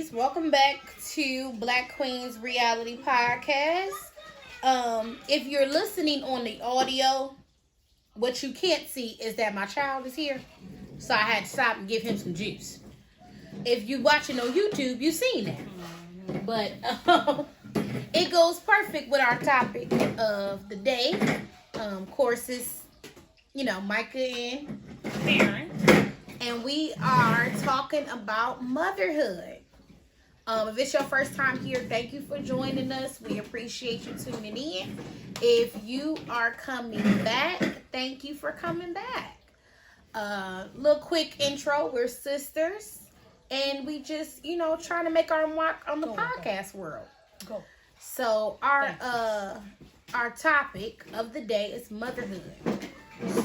ladies. Welcome back to Black Queens Reality Podcast. If you're listening on the audio, what you can't see is that my child is here. So I had to stop and give him some juice. If you watching on YouTube, you've seen that. But it goes perfect with our topic of the day. Courses, Micah and Karen. And we are talking about motherhood. If it's your first time here, thank you for joining us. We appreciate you tuning in. If you are coming back, thank you for coming back. Little quick intro. We're sisters. And we just, trying to make our mark on the podcast world. Go. So our topic of the day is motherhood.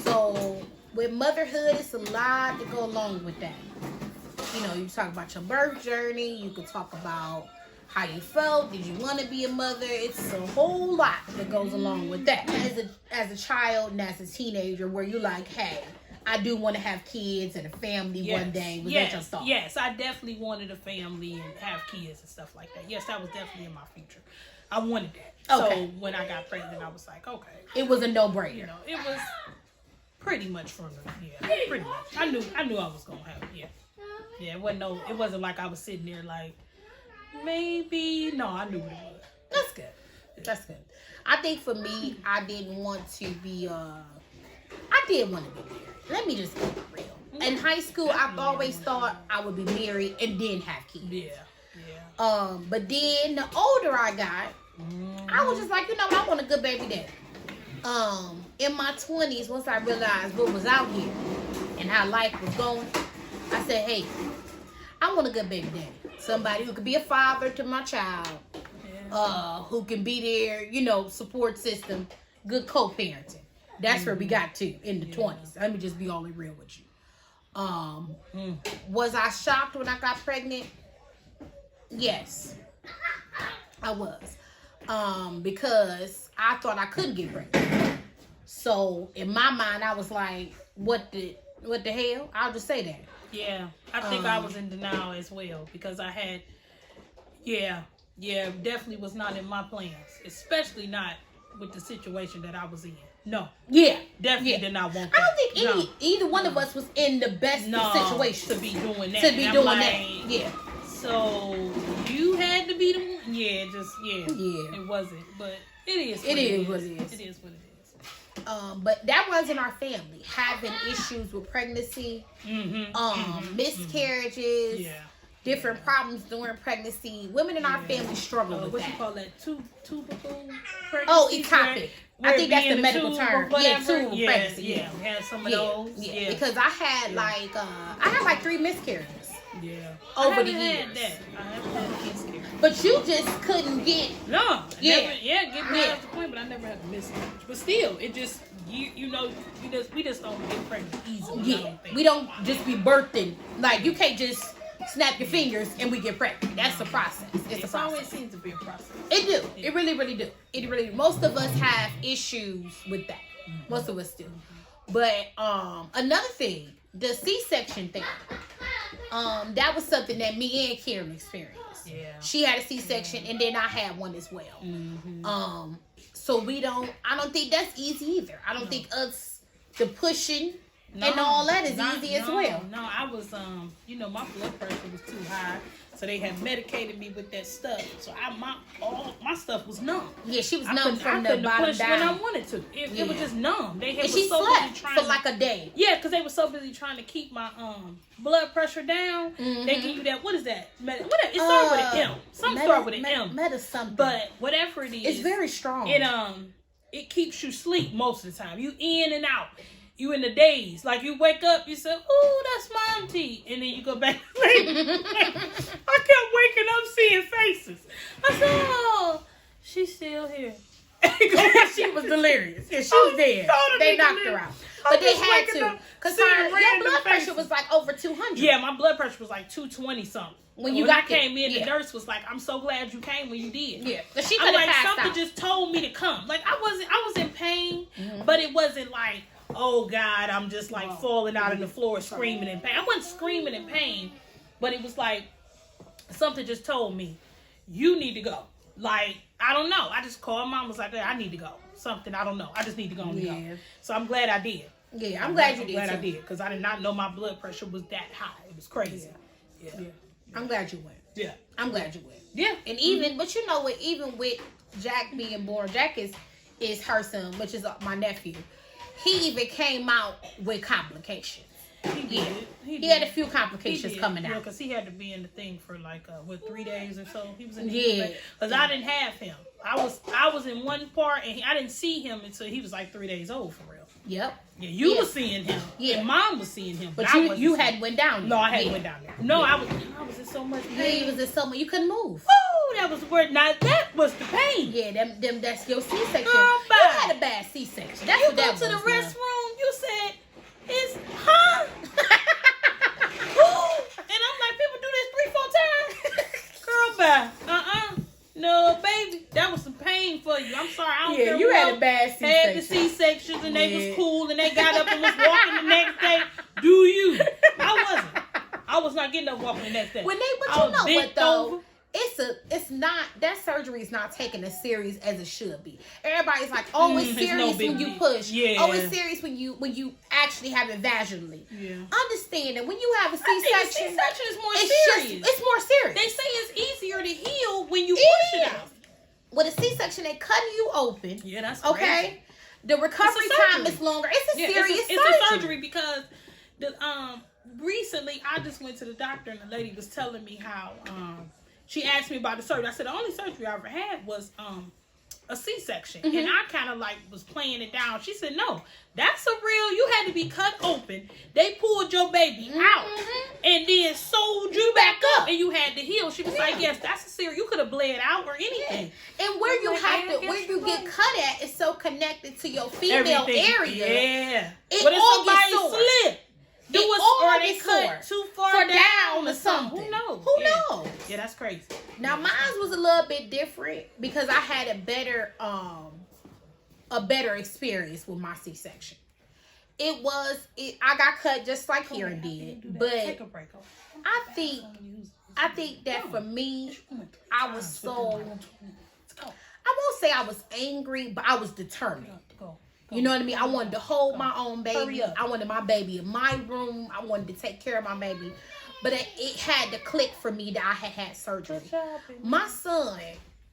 So with motherhood, it's a lot to go along with that. You talk about your birth journey. You could talk about how you felt. Did you want to be a mother? It's a whole lot that goes along with that. As a child and as a teenager, where you're like, hey, I do want to have kids and a family one day. Was that your thought? Yes, I definitely wanted a family and have kids and stuff like that. Yes, that was definitely in my future. I wanted that. Okay. So when I got pregnant, I was like, okay. It was a no-brainer. It was pretty much from pretty much. I knew I was gonna have it. Yeah. Yeah, it wasn't like I was sitting there like, maybe. No, I knew what it was. That's good. That's good. I think for me, I didn't want to be I did want to be married. Let me just get real. In high school, I always thought I would be married and then have kids. Yeah. But then the older I got, I was just like, I want a good baby daddy. In my 20s, once I realized what was out here and how life was going, I said, hey, I want a good baby daddy. Somebody who could be a father to my child, who can be there, support system, good co-parenting. That's where we got to in the 20s. Let me just be only real with you. Was I shocked when I got pregnant? Yes, I was. Because I thought I couldn't get pregnant. So in my mind, I was like, what the hell? I'll just say that. Yeah, I think I was in denial as well because I had, definitely was not in my plans, especially not with the situation that I was in. No. Yeah. Definitely did not want that. I don't think either one of us was in the best situation to be doing that. that. Yeah. So you had to be the one. Yeah, it wasn't, but it is what it is. It is what it is. But that runs in our family. Having issues with pregnancy, miscarriages, different problems during pregnancy. Women in our family struggle with that. What you call that? Tubercle pregnancy? Oh, ectopic. I think that's the medical term. Tube pregnancy. Yeah, we had some of those. Yeah, because I had like 3 miscarriages. Yeah. Over the years. I haven't had miscarriage. But you just couldn't get. No. Get past the point, but I never had a miscarriage. But still, it just we just don't get pregnant easily. Yeah. We don't just be birthing. Like you can't just snap your fingers and we get pregnant. That's the process. It always seems to be a process. It do. Yeah. It really, really do. It really do. Most of us have issues with that. Most of us do. But another thing, the C-section thing. That was something that me and Karen experienced. Yeah. She had a C-section and then I had one as well. So I don't think that's easy either. I don't think the pushing and all that is easy as well. No, I was, my blood pressure was too high. So they had medicated me with that stuff. So my stuff was numb. Yeah, she was numb from the bottom down. When I wanted to. It was just numb. She slept for like a day. Yeah, because they were so busy trying to keep my blood pressure down. They give you that. What is that? It started with an M. Some start with an M. Something. But whatever it is, it's very strong. It keeps you asleep most of the time. You in and out. You in the daze. Like you wake up, you say, "Oh, that's Mom T," and then you go back to sleep. I kept waking up seeing faces. I said, "Oh, she's still here." She was delirious. Yeah, she was dead. They knocked her out. But they had to. Because your blood pressure was like over 200. Yeah, my blood pressure was like 220 something. When I came in, the nurse was like, "I'm so glad you came when you did." Yeah, but she could have passed something out. Just told me to come. Like I was in pain, but it wasn't like, oh God, I'm just like falling out on the floor screaming in pain. I wasn't screaming in pain, but it was like something just told me, you need to go. Like, I don't know. I just called mom, was like, I need to go. Something, I don't know. I just need to go and go. So I'm glad I did. Yeah, I'm glad you did. I did, because I did not know my blood pressure was that high. It was crazy. Yeah. I'm glad you went. Yeah. I'm glad you went. Yeah. And even, but you know what, even with Jack being born, Jack is her son, which is my nephew. He even came out with complications. He did. He had a few complications coming out. Yeah, because he had to be in the thing for like 3 days or so. He was in the because I didn't have him. I was in one part and I didn't see him until he was like 3 days old for real. Yep. Yeah, you was seeing him. Yeah, and mom was seeing him. But you had went down there. No, I hadn't went down there. No, I was in so much pain. Yeah, you was in so much. You couldn't move. Oh, that was the word. Now that was the pain. Yeah, that's your C-section. Girl, you had a bad C-section. That's you what that go to was, the restroom. You said, "It's huh." And I'm like, people do this 3-4 times. Girl, bye. No, baby. That was some pain for you. I'm sorry. I don't care. You had a bad C-section. Had the C-sections and they was cool and they got up and was walking the next day. Do you? I wasn't. I was not getting up walking the next day. But you know what though? It's not, that surgery is not taken as serious as it should be. Everybody's like, oh, it's serious when you push. Yeah. Oh, it's serious when you actually have it vaginally. Yeah. Understand that when you have a C-section, C-section is more serious. It's more serious. They say it's easier to heal when you push it out. With a C-section, they cutting you open. Yeah, that's okay. Crazy. The recovery time is longer. It's a serious surgery. It's a surgery because recently I just went to the doctor and the lady was telling me how she asked me about the surgery. I said the only surgery I ever had was a C-section. And I kind of like was playing it down. She said, no, that's a real, you had to be cut open. They pulled your baby out and then sewed you back up and you had to heal. She was like, yes, that's a serious, you could have bled out or anything. And where you get cut at is so connected to your female area. Yeah. But if somebody slip. Or they cut too far down or something. Who knows? Who knows? Yeah, that's crazy. Now mine was a little bit different because I had a better experience with my C-section. I got cut just like Kieran did, but take a break. I think that for me, I was so, I won't say I was angry, but I was determined. You know what I mean? I wanted to hold my own baby. I wanted my baby in my room. I wanted to take care of my baby. But it had to click for me that I had surgery. My son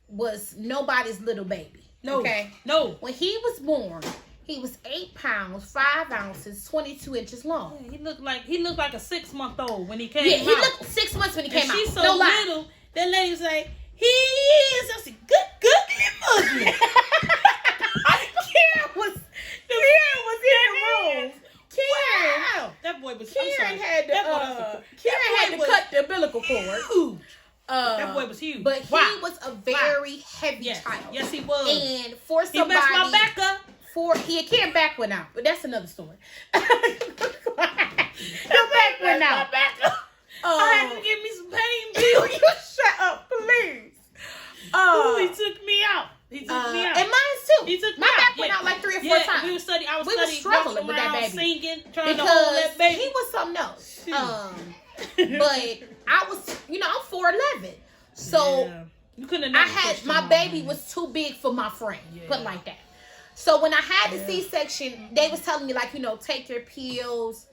was nobody's little baby. No. Okay? No. When he was born, he was 8 pounds, 5 ounces, 22 inches long. Yeah, he looked like a 6-month-old when he came out. Yeah, he looked 6 months when he came out. She's so little. That lady was like, he is. I said, good ugly. Kieran was in the room. Wow. That boy was Kieran had to cut the umbilical cord. Huge. That boy was huge. But he was a very heavy child. Yes, he was. And for somebody, he messed my back up. Kieran back went out, but that's another story. Your back went out. My back up. I had to give me some pain pills. You shut up, please. He took me out. He took me out. And mine too. He took me my back went out like 3 or 4 times. I was struggling with that baby. Singing, trying because to hold that baby. He was something else. But I was, I'm 4'11". So you couldn't my baby was too big for my frame. Put it like that. So when I had the C-section, they was telling me like, take your pills,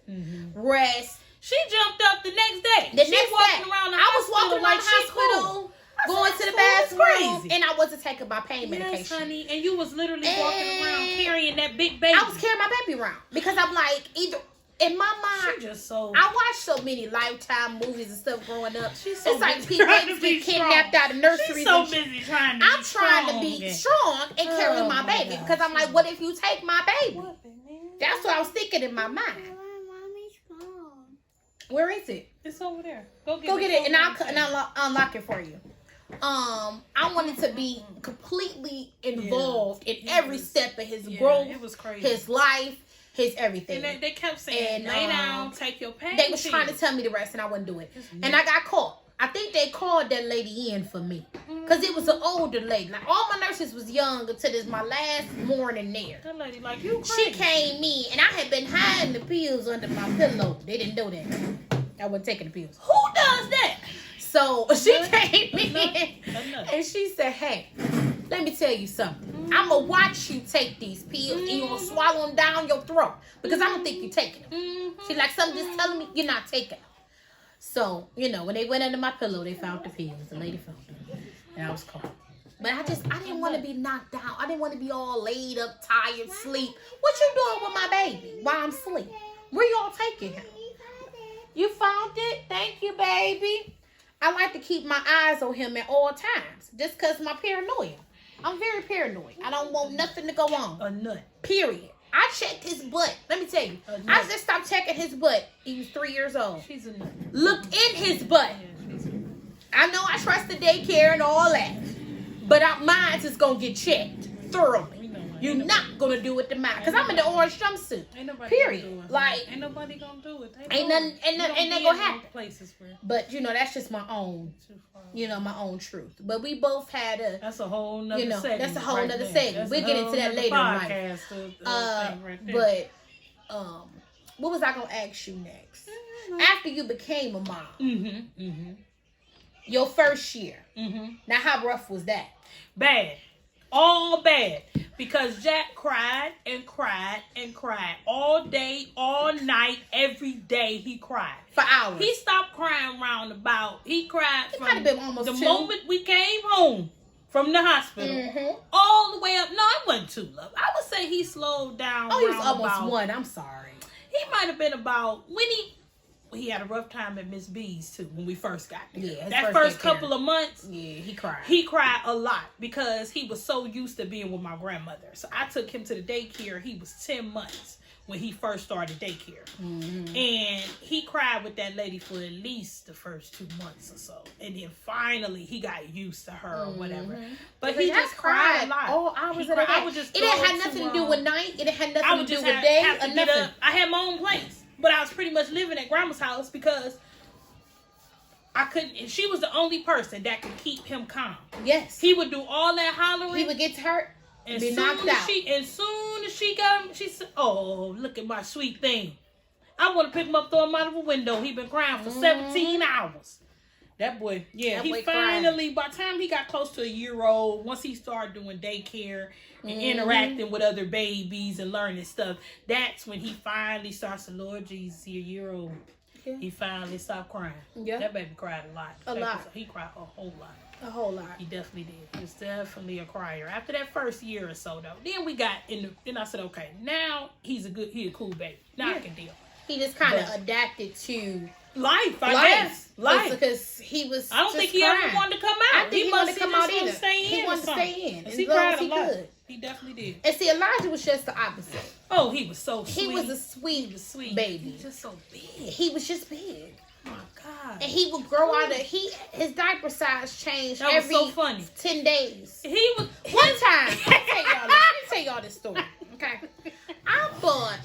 rest. She jumped up the next day. I was walking around the hospital. Going to the bathroom, and I wasn't taking my pain medication. Yes, honey, and you was literally walking around carrying that big baby. I was carrying my baby around because I'm like, either in my mind, I watched so many Lifetime movies and stuff growing up. It's like people get kidnapped out of nurseries. She's so busy trying to be strong and carry my baby because I'm like, what if you take my baby? That's what I was thinking in my mind. Where is it? It's over there. Go get it, and I'll unlock it for you. I wanted to be completely involved in every step of his growth. It was crazy. His life, his everything. And they kept saying, lay down, take your pain. They was trying to tell me the rest, and I wouldn't do it. And I got caught. I think they called that lady in for me. Because it was an older lady. Like, all my nurses was young until this my last morning there. That lady like, you crazy. She came in, and I had been hiding the pills under my pillow. They didn't know that. I wasn't taking the pills. Who does that? So she came in and she said, hey, let me tell you something. I'm going to watch you take these pills and you're going to swallow them down your throat because I don't think you're taking them. She's like, something just telling me you're not taking them. So, you know, when they went under my pillow, they found the pills. The lady found them. And I was calm. But I didn't want to be knocked out. I didn't want to be all laid up, tired, sleep. What you doing with my baby while I'm asleep? Where y'all taking him? You found it? Thank you, baby. I like to keep my eyes on him at all times. Just because my paranoia. I'm very paranoid. I don't want nothing to go on. A nut. Period. I checked his butt. Let me tell you. I just stopped checking his butt. He was 3 years old. She's a nut. Looked in his butt. Yeah, I know I trust the daycare and all that. But mine is going to get checked thoroughly. You're not going to do it to mine. Because I'm in the orange jumpsuit. Period. Like, ain't nobody going to do it. Ain't that going to happen. Places where but, you know, that's just my own, you know, my own truth. But we both had a... That's a whole nother segment. That's a whole nother segment. We'll get into that later in life. What was I going to ask you next? After you became a mom, your first year, now how rough was that? Bad. All bad. Because Jack cried and cried and cried. All day, all night, every day he cried. For hours. He stopped crying he cried from the 2. moment we came home from the hospital. All the way up. No, it wasn't 2, love. I would say he slowed down. Oh, he was almost 1. I'm sorry. He might have been about, he had a rough time at Miss B's too when we first got there. Yeah, that first couple of months, he cried. He cried a lot because he was so used to being with my grandmother. So I took him to the daycare. He was 10 months when he first started daycare. And he cried with that lady for at least the first 2 months or so. And then finally he got used to her or whatever. But he just cried a lot. All hours of the day. It didn't have nothing to do with night. It didn't have nothing to do with day or nothing. I had my own place. But I was pretty much living at grandma's house because I couldn't. She was the only person that could keep him calm. Yes. He would do all that hollering. He would get hurt and be knocked out. As soon as she got him, she said, "Oh, look at my sweet thing. I want to pick him up, throw him out of a window. He been crying for 17 hours." That boy, by the time he got close to a year old, once he started doing daycare and interacting with other babies and learning stuff, that's when he finally starts to, Lord Jesus, he a year old. Yeah. He finally stopped crying. Yeah. That baby cried a lot. He cried a whole lot. A whole lot. He definitely did. He was definitely a crier. After that first year or so, though, then we got then I said, okay, now he a cool baby. Now I can deal. He just kind of adapted to life, I guess. Life. Because he was I don't think he ever wanted to come out. I think he wanted to come out either. He wanted to stay in. He cried a lot. He definitely did. And see, Elijah was just the opposite. Oh, he was so sweet. He was a sweet baby. He was just so big. He was just big. Oh, my God. And he would grow out of his diaper size changed every so funny. 10 days. He was one time. Let me tell y'all this story. Okay. I bought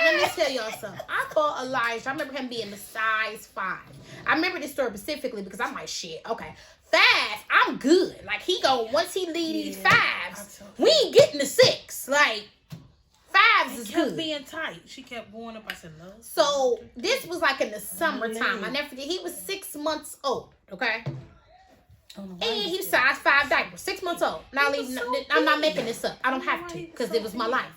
let me tell y'all something. I bought Elijah. I remember him being the size 5. I remember this story specifically because I'm like, shit, okay. 5, I'm good. Like once he leave these 5s, we ain't getting the 6. Like 5s is good. Being tight. She kept going up. I said, no. So this was like in the summertime. I never forget. He was 6 months old. Okay. And he was size 5 diaper, 6 months old. Now I'm not making this up. I don't have to because it was my life.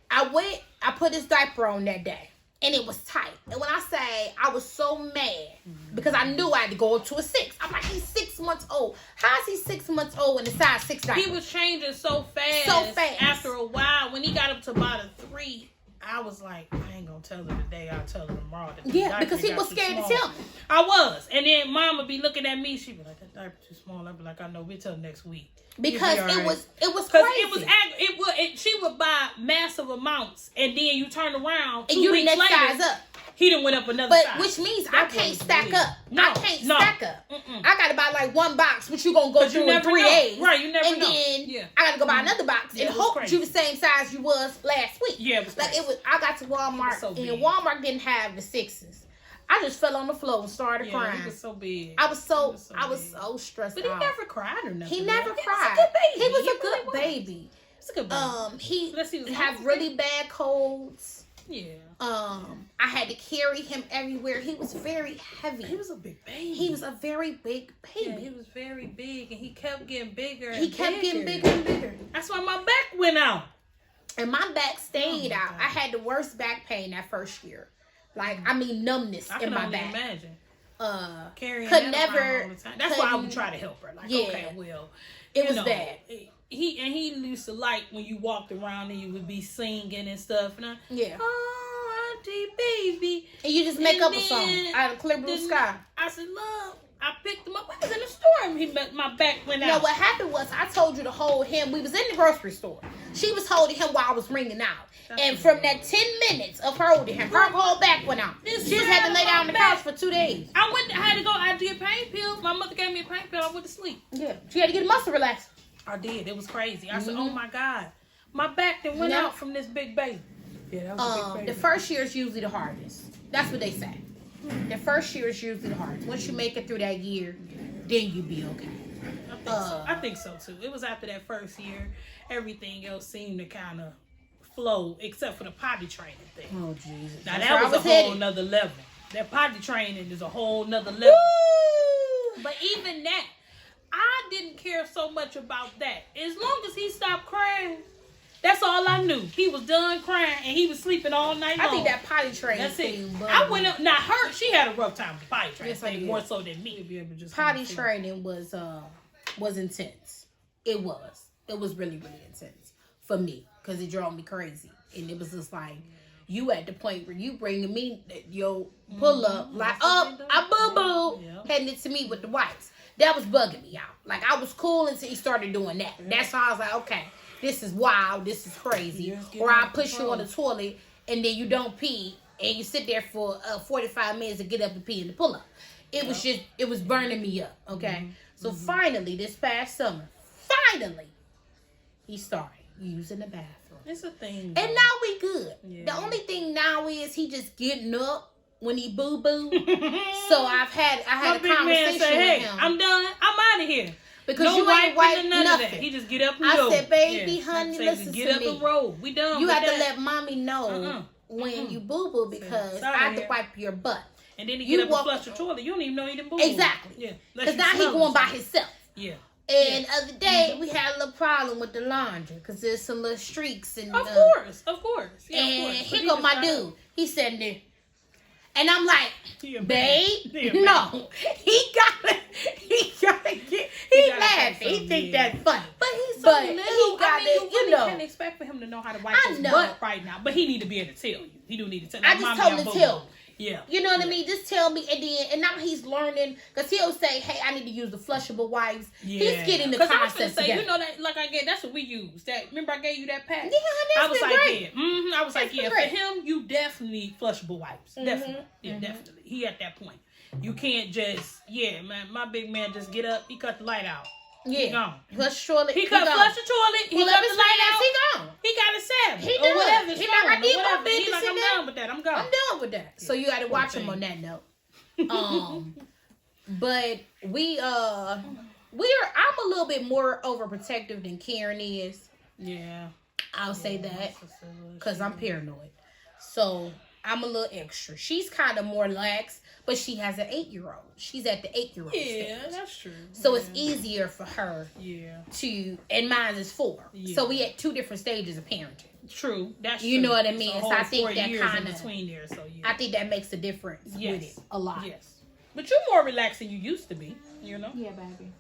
I put his diaper on that day and it was tight. And when I say I was so mad because I knew I had to go up to a 6. I'm like, he's 6 months old. How is he 6 months old in the size 6 diaper? He was changing so fast. After a while, when he got up to about a 3, I was like, I ain't gonna tell her today. I'll tell her tomorrow. Because he was scared to tell me. I was. And then Mom would be looking at me. She'd be like, that diaper too small. I'd be like, I know. We'll tell next week. Because it was crazy. She would buy massive amounts, and then you turn around 2 and you weeks next later, size up. He done went up another size. Which means I can't stack up. I can't stack up. I gotta buy like one box, which you gonna go through in 3 days. Right, you never know. And then I gotta go buy another box and hope you the same size you was last week. Yeah, it was like it was. I got to Walmart and Walmart didn't have the 6s. I just fell on the floor and started crying. He was so big. I was so stressed out. But he never cried or nothing. He never cried. He was a good baby. It's a good baby. He had really bad colds. Yeah. I had to carry him everywhere. He was very heavy. He was a big baby. He was a very big baby. Yeah, he was very big, and he kept getting bigger. He kept getting bigger and bigger. That's why my back went out. And my back stayed out. I had the worst back pain that first year. Like, I mean, numbness in my back. I can only imagine. Carrying could that never. around all the time. That's why I would try to help her. Like, okay, well, it was bad. He used to like when you walked around and you would be singing and stuff. And oh, Auntie Baby. And you just make up a song out of clear blue sky. I said, look, I picked him up. I was in the store and my back went out. No, what happened was I told you to hold him. We was in the grocery store. She was holding him while I was ringing out. And from that 10 minutes of holding him, her whole back went out. She just had to lay down on the couch for 2 days. I had to go. I had to get pain pills. My mother gave me a pain pill. I went to sleep. Yeah, she had to get a muscle relaxer. I did. It was crazy. I said, oh my God. My back then went out from this big baby. Yeah, that was a big baby. The first year is usually the hardest. That's what they say. The first year is usually the hardest. Once you make it through that year, then you be okay. I think so too. It was after that first year, everything else seemed to kind of flow, except for the potty training thing. Oh Jesus! Now that was a whole nother level. That potty training is a whole nother level. Woo! But even that, I didn't care so much about that. As long as he stopped crying, that's all I knew. He was done crying and he was sleeping all night long. I think that potty training thing. I went up. Now she had a rough time with potty training thing more so than me. Potty training was intense. It was really, really intense for me because it drove me crazy. And it was just like, you at the point where you bringing me your pull up, like, oh, I boo-boo, heading it to me with the wipes. That was bugging me out. Like, I was cool until he started doing that. That's how I was like, okay, this is wild, this is crazy. Or I push you on the toilet and then you don't pee and you sit there for 45 minutes to get up and pee in the pull up. It was just, it was burning me up, okay? So finally, this past summer, he started using the bathroom. It's a thing. And now we good. Yeah. The only thing now is he just getting up when he boo-boo. So I had a conversation with him. I'm done. I'm out of here. Because no you ain't wiped nothing. He just get up and go. I said, baby, honey, listen to me. Get up and roll. We done. You have to let mommy know when you boo-boo because I have to wipe your butt. And then he get up and flush the toilet. You don't even know he didn't boo-boo. Exactly. Yeah. Because now he going by himself. Yeah. And the other day, we had a little problem with the laundry because there's some little streaks. And, of course. Yeah, and here go my dude. He's sitting there. And I'm like, babe, no. He laughing. He think that's funny. But he's so little. He got you can't expect for him to know how to wipe his butt right now. But he need to be able to tell you. He do need to tell you. I just told him to tell me. Yeah. You know what I mean? Just tell me. And now he's learning. Because he'll say, hey, I need to use the flushable wipes. Yeah. He's getting the concept together. You know, that, like I get, that's what we use. That, remember I gave you that pack? Yeah, that's great. I was like, for him, you definitely need flushable wipes. Definitely. Yeah, definitely. He at that point. You can't just, man, my big man just get up, he cut the light out. Yeah. He gone. Flush the toilet. He cut flush the toilet. He cut the light out. He gone. He got his Sabbath. He done. Whatever. He not like, He's like, I'm done with that. I'm gone. I'm done with that. So you got to watch him on that note. But I'm a little bit more overprotective than Karen is. Yeah. I'll say that because I'm paranoid. So I'm a little extra. She's kind of more lax, but she has an 8-year-old. She's at the 8-year-old stage. Yeah, that's true. So it's easier for her to, and mine is 4. Yeah. So we at 2 different stages of parenting. True. That's true. You know what I mean? So I think that kind of, between there, so I think that makes a difference with it a lot. Yes. But you're more relaxed than you used to be, you know? Yeah, baby.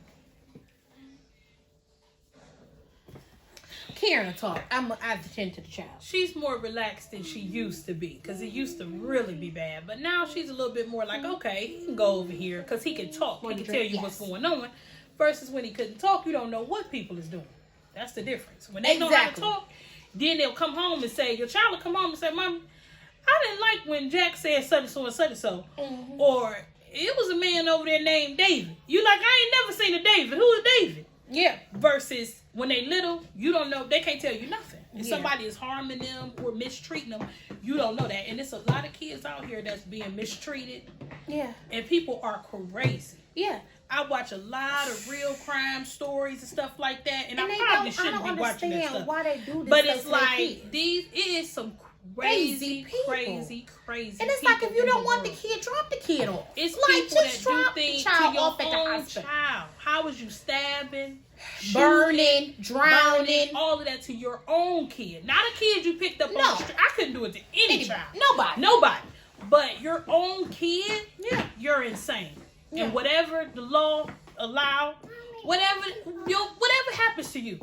Karen will talk. I attend to the child. She's more relaxed than she used to be because it used to really be bad. But now she's a little bit more like, okay, he can go over here because he can talk. He can tell you what's going on. Versus when he couldn't talk, you don't know what people is doing. That's the difference. When they know how to talk, then they'll come home and say, your child will come home and say, Mom, I didn't like when Jack said such and so and such and so. Mm-hmm. Or it was a man over there named David. You like, I ain't never seen a David. Who is David? Yeah. Versus when they little, you don't know. They can't tell you nothing. If somebody is harming them or mistreating them, you don't know that. And it's a lot of kids out here that's being mistreated. Yeah. And people are crazy. Yeah. I watch a lot of real crime stories and stuff like that. And I probably shouldn't be watching that stuff. Why they do this. But it's like, it is some crazy. And it's like, if you don't want the kid, drop the kid off. It's like, people that just do drop the things child to your off at the own hospital. child. How was you stabbing, Burning, drowning, burning, all of that to your own kid? Not a kid you picked up on the street. I couldn't do it to any child. Nobody. But your own kid, you're insane. Yeah. And whatever the law allow, whatever happens to you,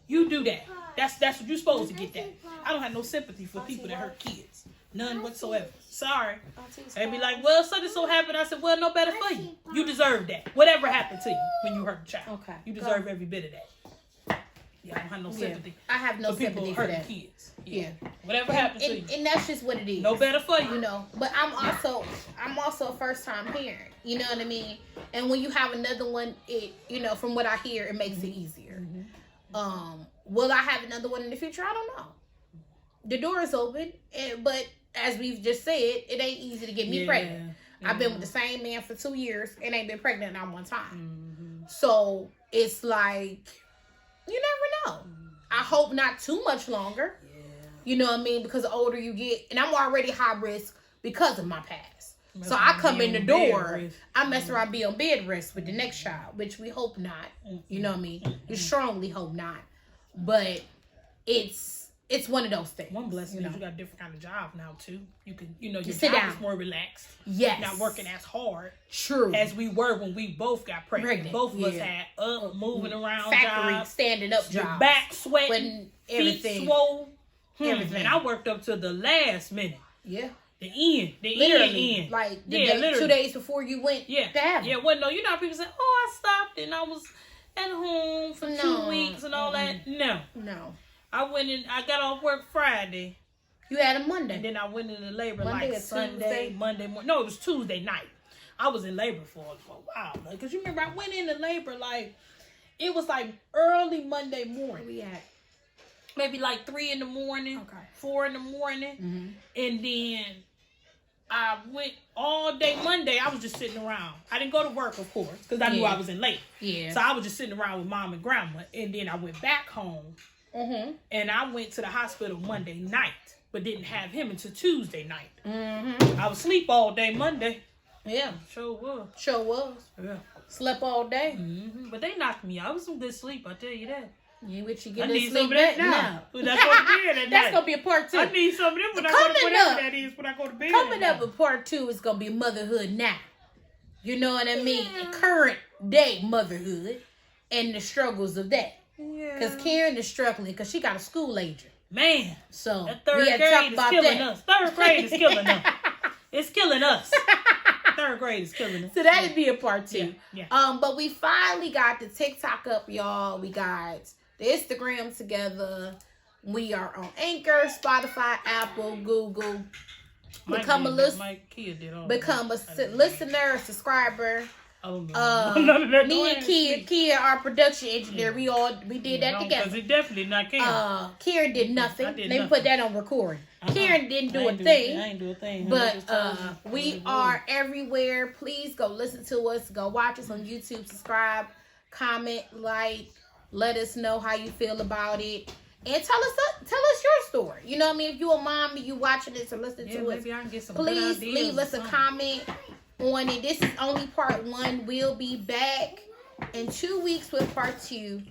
you do that. That's what you're supposed to get that. I don't have no sympathy for people that hurt kids. None whatsoever. Sorry. They be like, well, such and so happened. I said, well, no better for you. You deserve that. Whatever happened to you when you hurt a child. Okay. You deserve every bit of that. Yeah, I don't have no sympathy. I have no sympathy for that. Kids. Yeah. Whatever happens to you. And that's just what it is. No better for you. You know. But I'm also a first time parent. You know what I mean? And when you have another one, it, you know, from what I hear, it makes it easier. Will I have another one in the future? I don't know. The door is open, but as we've just said, it ain't easy to get me pregnant. I've been with the same man for 2 years and ain't been pregnant not one time. So it's like, you never know. I hope not too much longer. You know what I mean? Because the older you get, and I'm already high risk because of my past. So I come in the door, I mess around, be on bed rest with the next child, which we hope not. You know what I mean? We strongly hope not. But it's one of those things. One blessing is you got a different kind of job now too. You can, you know, your sit job down. is more relaxed. Yes. Not working as hard. True. As we were when we both got pregnant. Both of us had moving around factory jobs, standing up your jobs, back sweating, everything feet swole. Everything. And I worked up to the last minute. Yeah. The end. Literally. End. Like literally. 2 days before you went to have it. Yeah, well, no, you know how people say, oh, I stopped and I was at home for 2 weeks and all that. No. I went in, I got off work Friday. You had a Monday. And then I went into labor Monday like Sunday, Monday morning. No, it was Tuesday night. I was in labor for a while. Because you remember, I went into labor like, it was like early Monday morning. Where we at? Maybe like 3 in the morning, 4 in the morning. And then I went all day Monday. I was just sitting around. I didn't go to work, of course, because I knew I was in late. Yeah. So I was just sitting around with mom and grandma. And then I went back home. And I went to the hospital Monday night, but didn't have him until Tuesday night. I was asleep all day Monday. Yeah. Sure was. Yeah. Slept all day. But they knocked me out. It was some good sleep, I'll tell you that. You wish you I get need sleep some of that now. That's going to be a part 2. I need some of them when I go to whatever that is when I go to bed. Coming up with part 2 is going to be motherhood now. You know what I mean? Current day motherhood and the struggles of that. Because Karen is struggling because she got a school ager. Man. So that third grade is killing us. Third grade is killing us. It's killing us. Third grade is killing us. So that'd be a part 2. Yeah. But we finally got the TikTok up, y'all. We got the Instagram together. We are on Anchor, Spotify, Apple, Google. Become a listener, a subscriber. Me and Kia, our production engineer, we did that together. Because it definitely not Karen. Karen did nothing. Let me put that on recording. Karen didn't do a thing. I ain't do a thing. But we are everywhere. Please go listen to us. Go watch us on YouTube. Subscribe, comment, like. Let us know how you feel about it. And tell us your story. You know what I mean? If you a mom and you watching this or listening to us, maybe I can get some please leave us a comment on it. This is only part 1. We'll be back in 2 weeks with part 2.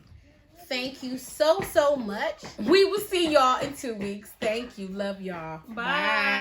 Thank you so much. We will see y'all in 2 weeks. Thank you. Love y'all. Bye.